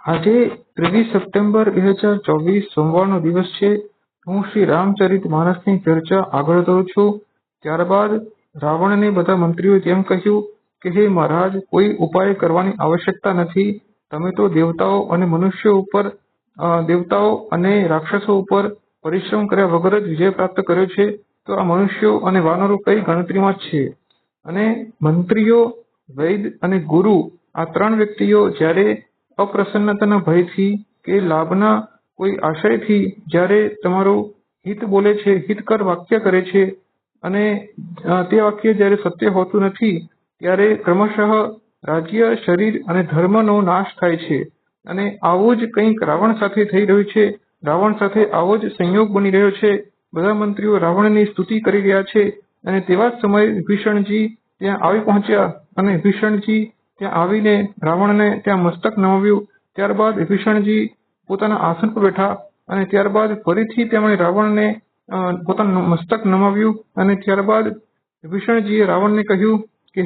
આજે 23 સપ્ટેમ્બર 2024 સોમવારનો દિવસ છે. હું શ્રી રામચરિત માનસની ચર્ચા આગળ કરું છું. ત્યારબાદ રાવણને બધા મંત્રીઓએ તેમ કહ્યું કે હે મહારાજ, કોઈ ઉપાય કરવાની આવશ્યકતા નથી. તમે તો દેવતાઓ અને રાક્ષસો ઉપર પરિશ્રમ કર્યા વગર જ વિજય પ્રાપ્ત કર્યો છે, તો આ મનુષ્યો અને વાનરો કઈ ગણતરીમાં જ છે. અને મંત્રીઓ, વૈદ અને ગુરુ, આ ત્રણ વ્યક્તિઓ જ્યારે અપ્રસન્નતાના ભયથી કે લાભના કોઈ આશયથી જ્યારે તમારું હિત બોલે છે, હિતકર વાક્ય કરે છે, અને તે વાક્ય જ્યારે સત્ય હોતું નથી, ત્યારે ક્રમશઃ રાજ્ય, શરીર અને ધર્મનો નાશ થાય છે. અને આવું જ કંઈક રાવણ સાથે થઈ રહ્યું છે. રાવણ સાથે આવો જ સંયોગ બની રહ્યો છે. બધા મંત્રીઓ રાવણની સ્તુતિ કરી રહ્યા છે. અને તેવા જ સમયે વિભીષણજી ત્યાં આવી પહોંચ્યા. અને વિભીષણજી ત્યાં આવીને રાવણને ત્યાં મસ્તક નમાવ્યું. ત્યારબાદ વિભીષણજી પોતાના આસન પર બેઠા અને ત્યારબાદ ફરીથી તેમણે રાવણને પોતાનું મસ્તક નમાવ્યું. અને ત્યારબાદ વિભીષણજીએ રાવણને કહ્યું કે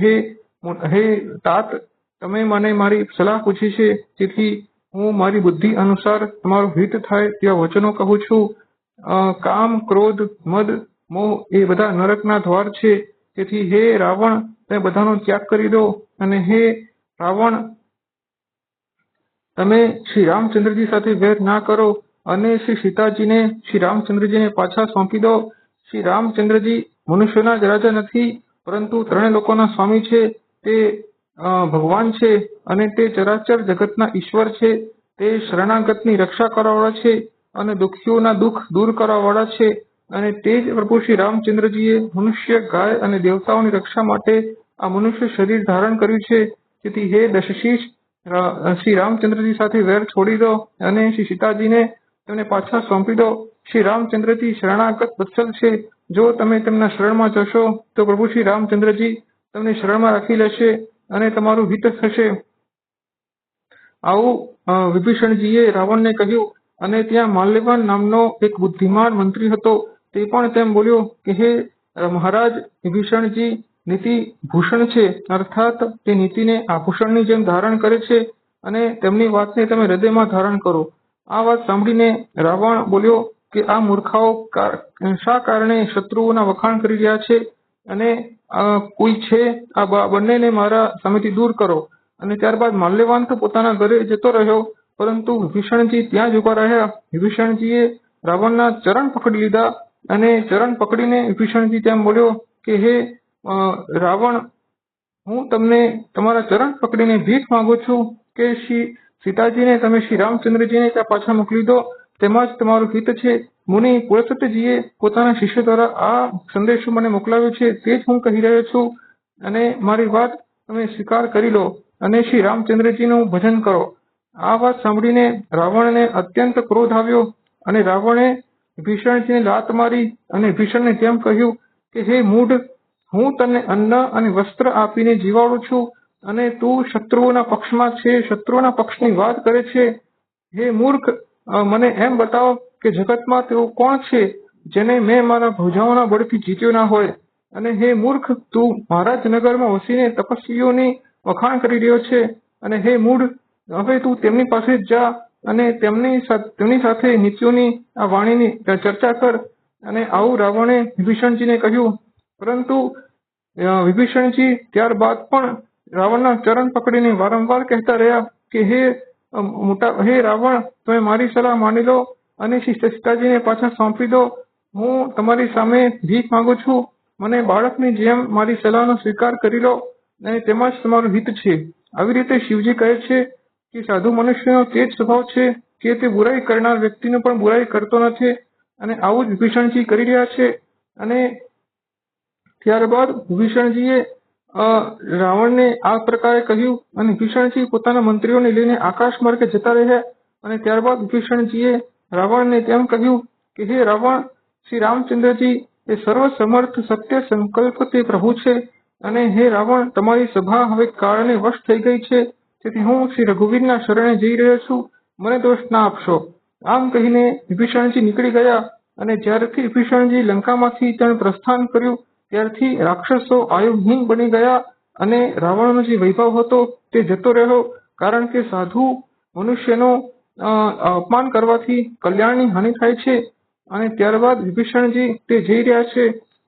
હે તાત, તમે મને મારી સલાહ પૂછી છે, તેથી હું મારી બુદ્ધિ અનુસાર તમારું હિત થાય તેવા વચનો કહું છું. કામ, ક્રોધ, મદ, મોહ એ બધા નરકના દ્વાર છે. તેથી હે રાવણ, તમે બધાનો ત્યાગ કરી દો. અને હે રાવણ, તમે શ્રી રામચંદ્રજી સાથે વેર ના કરો અને શ્રી સીતાજીને શ્રી રામચંદ્રજીને પાછા સોંપી દો. શ્રી રામચંદ્રજી મનુષ્યોના જ રાજા નથી, પરંતુ ત્રણેય લોકોના સ્વામી છે. તે ભગવાન છે અને તે ચરાચર જગતના ઈશ્વર છે. તે શરણાગતની રક્ષા કરવાવાળા છે અને દુઃખીઓના દુઃખ દૂર કરવાવાળા છે. અને તે જ પ્રભુ શ્રી રામચંદ્રજીએ મનુષ્ય, ગાય અને દેવતાઓની રક્ષા માટે આ મનુષ્ય શરીર ધારણ કર્યું છે. તેથી હે દશશીશ, શ્રી રામચંદ્રજી સાથે વેર છોડી દો અને શ્રી સીતાજીને તેમને પાછા સોંપી દો. શ્રી રામચંદ્રજી શરણાગત વત્સલ છે. જો તમે તેમના શરણમાં જશો તો પ્રભુ શ્રી રામચંદ્રજી તમને શરણમાં રાખી લેશે અને તમારું હિત થશે. આવું વિભીષણજીએ રાવણને કહ્યું. અને ત્યાં માલ્યવાન નામનો એક બુદ્ધિમાન મંત્રી હતો. તે પણ તેમ બોલ્યો કે હે મહારાજ, વિભીષણજી નીતિ ભૂષણ છે, અર્થાત તે નીતિને આભૂષણની જેમ ધારણ કરે છે, અને તેમની વાતને તમે હૃદયમાં ધારણ કરો. આ વાત સાંભળીને રાવણ બોલ્યો કે આ મૂર્ખાઓ શા કારણે શત્રુઓના વખાણ કરી રહ્યા છે, અને કોઈ છે, આ બંનેને મારા સામેથી દૂર કરો. અને ત્યારબાદ માલ્યવાન તો પોતાના ઘરે જતો રહ્યો, પરંતુ વિભીષણજી ત્યાં જ ઉભા રહ્યા. વિભીષણજીએ રાવણના ચરણ પકડી લીધા અને ચરણ પકડીને વિભીષણજી તેમ બોલ્યો કે હે રાવણ, હું તમને તમારા ચરણ પકડીને ભીખ માંગુ છું કે શ્રી સીતાજીને તમે શ્રી રામચંદ્રજીને ત્યાં પાછા મોકલી દો. તેમાં જ તમારું હિત છે. મુનિ પુલસ્ત્યજીએ પોતાના શિષ્ય દ્વારા આ સંદેશો મને મોકલાવ્યો છે, તે જ હું કહી રહ્યો છું. અને મારી વાત તમે સ્વીકાર કરી લો અને શ્રી રામચંદ્રજીનું ભજન કરો. આ વાત સાંભળીને રાવણને અત્યંત ક્રોધ આવ્યો અને રાવણે વિભીષણજીને લાત મારી અને વિભીષણને તેમ કહ્યું કે હે મૂઢ, હું તને અન્ન અને વસ્ત્ર આપીને જીવાડું છું અને તું શત્રુઓના પક્ષમાં છે, શત્રુઓના પક્ષની વાત કરે છે. હે મૂર્ખ, મને એમ બતાવો કે જગતમાં તેવું કોણ છે જેને મેં મારા ભુજાઓના બળથી જીત્યો ના હોય. અને હે મૂર્ખ, તું મારા જ નગરમાં વસીને તપસ્વીઓની વખાણ કરી રહ્યો છે. અને હે મૂઢ, હવે તું તેમની પાસે જ જા અને તેમની સાથે નીતિઓની આ વાણીની ચર્ચા કર. અને આવું રાવણે વિભીષણજીને કહ્યું. પરંતુ વિભીષણજી ત્યારબાદ પણ રાવણના ચરણ પકડીને વારંવાર કહેતા રહ્યા કે હે રાવણ, તમે મારી સલાહ માની લો અને શ્રી સીતાજીને પાછા સોંપી દો. હું તમારી સામે ભીખ માંગુ છું. મને બાળકની જેમ મારી સલાહનો સ્વીકાર કરી લો અને તેમાં જ તમારું હિત છે. આવી રીતે શિવજી કહે છે કે સાધુ મનુષ્યનો તે જ સ્વભાવ છે કે તે બુરાઈ કરનાર વ્યક્તિનું પણ બુરાઈ કરતો નથી. અને આવું જ વિભીષણજી કરી રહ્યા છે. અને ત્યારબાદ વિભીષણજીએ રાવણને આ પ્રકારે કહ્યું અને વિભીષણજી પોતાના મંત્રીઓને લઈને આકાશ માર્ગે જતા રહ્યા. અને ત્યારબાદ વિભીષણજીએ રાવણને તેમ કહ્યું કે હે રાવણ, શ્રી રામચંદ્રજી એ સર્વ સમર્થ સત્ય સંકલ્પ તે પ્રભુ છે. અને હે રાવણ, તમારી સભા હવે કાળને વશ થઈ ગઈ છે. તેથી હું શ્રી રઘુવીરના શરણે જઈ રહ્યો છું. મને દોષ ના આપશો. આમ કહીને વિભીષણજી નીકળી ગયા. અને જ્યારથી વિભીષણજી લંકામાંથી તેણે પ્રસ્થાન કર્યું, ત્યારથી રાક્ષસો આયુહીન બની ગયા અને રાવણનો જે વૈભવ હતો તે જતો રહ્યો. કારણ કે સાધુ મનુષ્યનો અપમાન કરવાથી કલ્યાણની હાનિ થાય છે. અને ત્યારબાદ વિભીષણજી તે જઈ રહ્યા છે,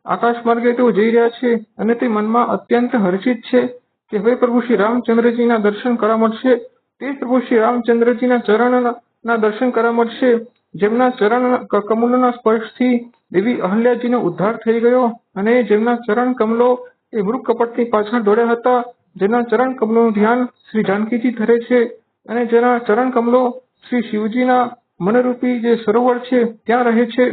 આકાશ માર્ગે તેઓ જઈ રહ્યા છે અને તે મનમાં અત્યંત હર્ષિત છે કે હવે પ્રભુ શ્રી રામચંદ્રજીના દર્શન કરવા મળશે. તે પ્રભુ શ્રી રામચંદ્રજીના ચરણના દર્શન કરવા મળશે, જેમના ચરણ કમલોના સ્પર્શથી દેવી અહલ્યાજીનો ઉદ્ધાર થઈ ગયો અને જેમના ચરણ કમલો એ મૃગ કપટની પાછળ દોડ્યા હતા, જેના ચરણ કમલોનું ધ્યાન શ્રી જાનકીજી ધરે છે અને જેના ચરણ કમલો શ્રી શિવજીના મનરૂપી જે સરોવર છે ત્યાં રહે છે.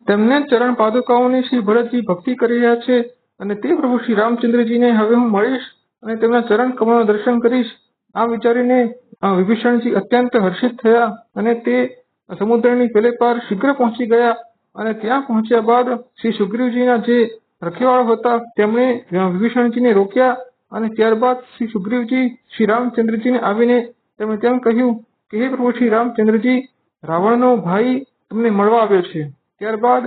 તેમને ચરણ પાદુકાઓની શ્રી ભરતજી ભક્તિ કરી રહ્યા છે અને તે પ્રભુ શ્રી રામચંદ્રજીને હવે હું મળીશ અને તેમના ચરણ કમળના દર્શન કરીશ. આ વિચારીને વિભીષણજી અત્યંત હર્ષિત થયા અને તે સમુદ્રની પેલે પાર શીઘ્ર પહોંચી ગયા. અને ત્યાં પહોંચ્યા બાદ શ્રી સુગ્રીવજીના જે રખેવાળો હતા તેમણે વિભીષણજીને રોક્યા અને ત્યારબાદ શ્રી સુગ્રીવજી શ્રી રામચંદ્રજીને આવીને તેમણે તેમ કહ્યું કે હે પ્રભુ શ્રી રામચંદ્રજી, રાવણનો ભાઈ તમને મળવા આવ્યો છે. ત્યારબાદ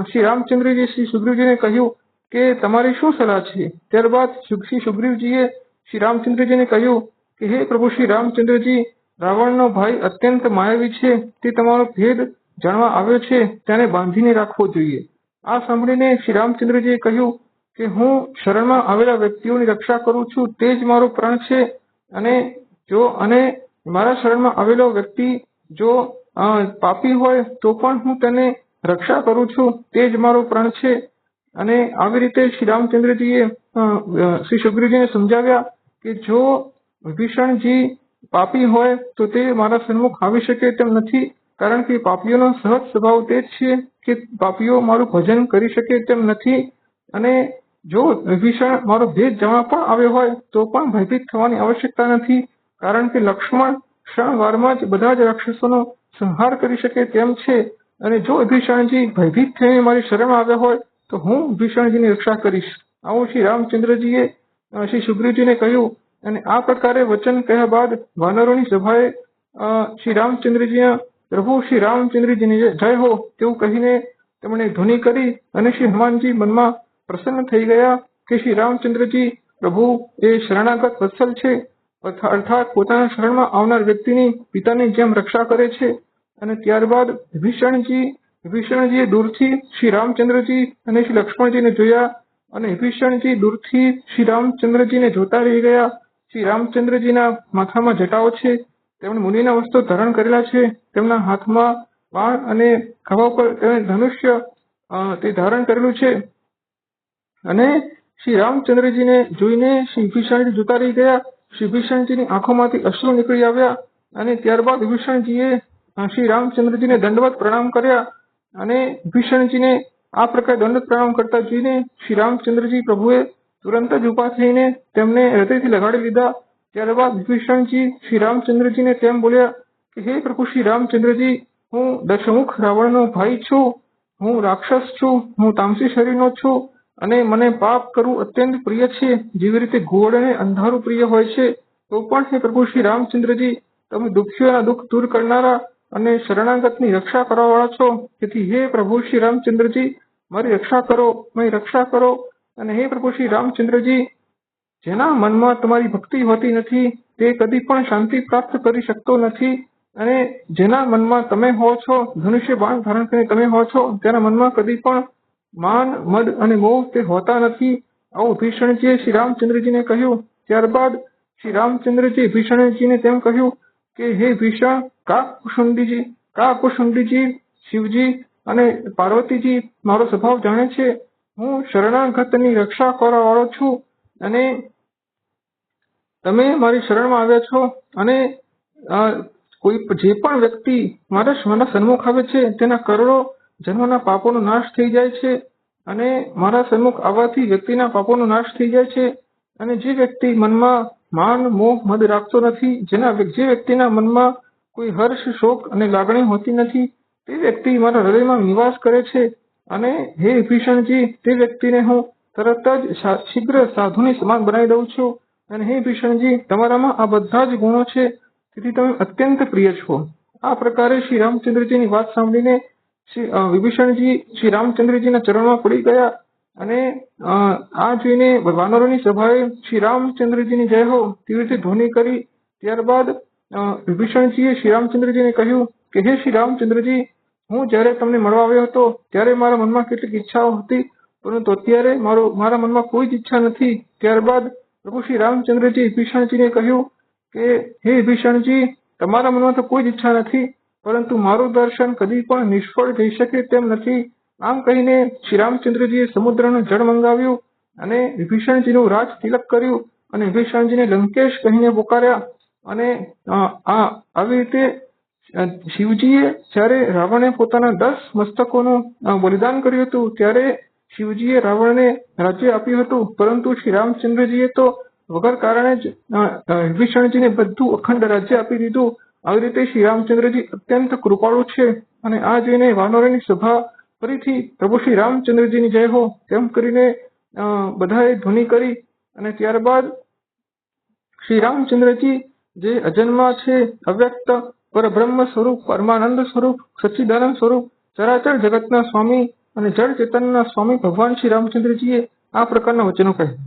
શ્રી રામચંદ્રજી શ્રી સુગ્રીવજીને કહ્યું કે તમારી શું સલાહ છે. ત્યારબાદ શ્રી સુગ્રીવજીએ શ્રી રામચંદ્રજીને કહ્યું કે હે પ્રભુ શ્રી રામચંદ્રજી, રાવણનો ભાઈ અત્યંત માયાવી છે, તે તમારો ભેદ જાણવા આવ્યો છે, તેને બાંધીને રાખવો જોઈએ. આ સાંભળીને શ્રી રામચંદ્રજીએ કહ્યું કે હું શરણમાં આવેલા વ્યક્તિઓની રક્ષા કરું છું, તે જ મારો પ્રાણ છે. અને મારા શરણમાં આવેલો વ્યક્તિ જો પાપી હોય તો પણ હું તેને રક્ષા કરું છું, તે જ મારો પ્રાણ છે. અને આવી રીતે શ્રી રામચંદ્રજીએ શ્રી સુગ્રીવજીને સમજાવ્યા કે જો વિભીષણજી પાપી હોય તો તે મારા સન્મુખ આવી શકે તેમ નથી, કારણ કે પાપીઓનો સહજ સ્વભાવ તે જ છે કે પાપીઓ મારું ભજન કરી શકે તેમ નથી. અને જો વિભીષણ મારો ભેદ જાણવા પણ આવ્યો હોય તો પણ ભયભીત થવાની આવશ્યકતા નથી, કારણ કે લક્ષ્મણ ક્ષણવારમાં જ બધા જ રાક્ષસોનો સંહાર કરી શકે તેમ છે. અને જો વિભીષણજી ભયભીત થઈને મારી શરણમાં આવ્યા હોય તો હું વિભીષણજીની રક્ષા કરીશ. આવું શ્રી રામચંદ્રજીએ શ્રી સુગ્રીવજીને કહ્યું. અને આ પ્રકારે વચન કહ્યા બાદ વાનરોની સભાએ શ્રી રામચંદ્રજીના પ્રભુ શ્રી રામચંદ્રજીની જય હો તેવું કહીને તેમણે ધ્વનિ કરી અને શ્રી હનુમાનજી મનમાં પ્રસન્ન થઈ ગયા કે શ્રી રામચંદ્રજી પ્રભુ એ શરણાગત વત્સલ છે, અર્થાત પોતાના શરણમાં આવનાર વ્યક્તિની પિતાની જેમ રક્ષા કરે છે. અને ત્યારબાદ વિભીષણજીએ દૂરથી શ્રી રામચંદ્રજી અને શ્રી લક્ષ્મણજીને જોયા અને વિભીષણજી દૂરથી શ્રી રામચંદ્રજીને જોતા રહી ગયા. શ્રી રામચંદ્રજીના માથામાં જટાઓ છે, તેમણે મુનિના વસ્ત્રો ધારણ કરેલા છે, તેમના હાથમાં બાણ અને ખભા પર તેમણે ધનુષ્ય તે ધારણ કરેલું છે. અને શ્રી રામચંદ્રજીને જોઈને શ્રી વિભીષણજી જોતા રહી ગયા. શ્રી વિભીષણજીની આંખોમાંથી અશ્રુ નીકળી આવ્યા અને ત્યારબાદ વિભીષણજીએ શ્રી રામચંદ્રજીને દંડવત પ્રણામ કર્યા. અને વિભીષણજીને આ પ્રકારે દંડવત પ્રણામ કરતા જોઈને શ્રી રામચંદ્રજી પ્રભુએ તુરંત જ ઊભા થઈને તેમને હૃદયથી લગાડી લીધા. ત્યારબાદ વિભીષણજી શ્રી રામચંદ્રજીને તેમ બોલ્યા કે હે પ્રભુ શ્રી રામચંદ્રજી, હું દશમુખ રાવણનો ભાઈ છું, હું રાક્ષસ છું, હું તામસી શરીરનો છું અને મને પાપ કરવું અત્યંત પ્રિય છે. જેવી રીતે ઘોડને અંધારું પ્રિય હોય છે, તો પણ હે પ્રભુ શ્રી રામચંદ્રજી, તમે દુઃખીઓના દુઃખ દૂર કરનારા અને શરણાગતની રક્ષા કરવાવાળા છો. તેથી હે પ્રભુ શ્રી રામચંદ્રજી, મારી રક્ષા કરો, મારી રક્ષા કરો. અને હે પ્રભુ શ્રી રામચંદ્રજી, જેના મનમાં તમારી ભક્તિ હોતી નથી તે કદી પણ શાંતિ પ્રાપ્ત કરી શકતો નથી. અને જેના મનમાં તમે હો છો, ધનુષ્ય બાણ ધારણ કરીને તમે હો છો, તેના મનમાં કદી પણ માન, મદ અને મોહ તે હોતા નથી. આવું વિભીષણજીએ શ્રી રામચંદ્રજીને કહ્યું. ત્યારબાદ શ્રી રામચંદ્રજી વિભીષણજીને તેમ કહ્યું કે હે ભીષણ, કાકભૂષુંડીજી, શિવજી અને પાર્વતીજી મારો સ્વભાવ જાણે છે. હું શરણાગતની રક્ષા કરવા વાળો છું અને તમે મારી શરણમાં આવ્યા છો. અને જે પણ વ્યક્તિ મારા સન્મુખ આવે છે તેના કરોડો જન્મના પાપોનો નાશ થઈ જાય છે. અને મારા સન્મુખ આવવાથી વ્યક્તિના પાપોનો નાશ થઈ જાય છે. અને જે વ્યક્તિ મનમાં માન, મોહ, મદ રાખતો નથી, જે વ્યક્તિના મનમાં કોઈ હર્ષ, શોક અને લાગણી હોતી નથી, તે વ્યક્તિ મારા હૃદયમાં નિવાસ કરે છે. અને હે વિભીષણજી, તે વ્યક્તિને હું તરત જ શીઘ્ર સાધુની સમાન બનાવી દઉં છું. અને હે વિભીષણજી, તમારામાં આ બધા જ ગુણો છે, તેથી તમે અત્યંત પ્રિય છો. આ પ્રકારે શ્રી રામચંદ્રજીની વાત સાંભળીને વિભીષણજી શ્રી રામચંદ્રજીના ચરણમાં પડી ગયા. અને આ જોઈને વાનરોની સભાએ શ્રી રામચંદ્રજીની જય હો તેવી રીતે ધ્વનિ કરી ત્યારબાદ વિભીષણજીએ શ્રી રામચંદ્રજીને કહ્યું કે હે શ્રી રામચંદ્રજી, હું જ્યારે તમને મળવા આવ્યો હતો ત્યારે મારા મનમાં કેટલીક ઈચ્છાઓ હતી, પરંતુ અત્યારે મારા મનમાં કોઈ જ ઈચ્છા નથી. ત્યારબાદ પ્રભુ શ્રી રામચંદ્રજી વિભીષણજીને કહ્યું કે હે વિભીષણજી, તમારા મનમાં તો કોઈ જ ઈચ્છા નથી, પરંતુ મારું દર્શન કદી પણ નિષ્ફળ જઈ શકે તેમ નથી. આમ કહીને શ્રી રામચંદ્રજીએ સમુદ્રનું જળ મંગાવ્યું અને વિભીષણજીનું રાજ તિલક કર્યું અને વિભીષણજીને લંકેશ કહીને પોકાર્યા. અને આવી રીતે શિવજીએ જ્યારે રાવણે પોતાના 10 મસ્તકોનું બલિદાન કર્યું હતું ત્યારે શિવજીએ રાવણને રાજ્ય આપ્યું હતું, પરંતુ શ્રી રામચંદ્રજીએ તો વગર કારણે જ વિભીષણજીને બધું અખંડ રાજ્ય આપી દીધું. આવી રીતે શ્રી રામચંદ્રજી અત્યંત કૃપાળુ છે. અને આ જોઈને વાનરોની સભા ફરીથી પ્રભુ શ્રી રામચંદ્રજીની જય હો તેમ કરીને બધાએ ધ્વનિ કરી. અને ત્યારબાદ શ્રી રામચંદ્રજી જે અજન્મા છે, અવ્યક્ત પરબ્રહ્મ સ્વરૂપ, પરમાનંદ સ્વરૂપ, સચ્ચિદાનંદ સ્વરૂપ, ચરાચર જગતના સ્વામી અને જળ ચેતનના સ્વામી ભગવાન શ્રી રામચંદ્રજીએ આ પ્રકારના વચનો કહ્યા.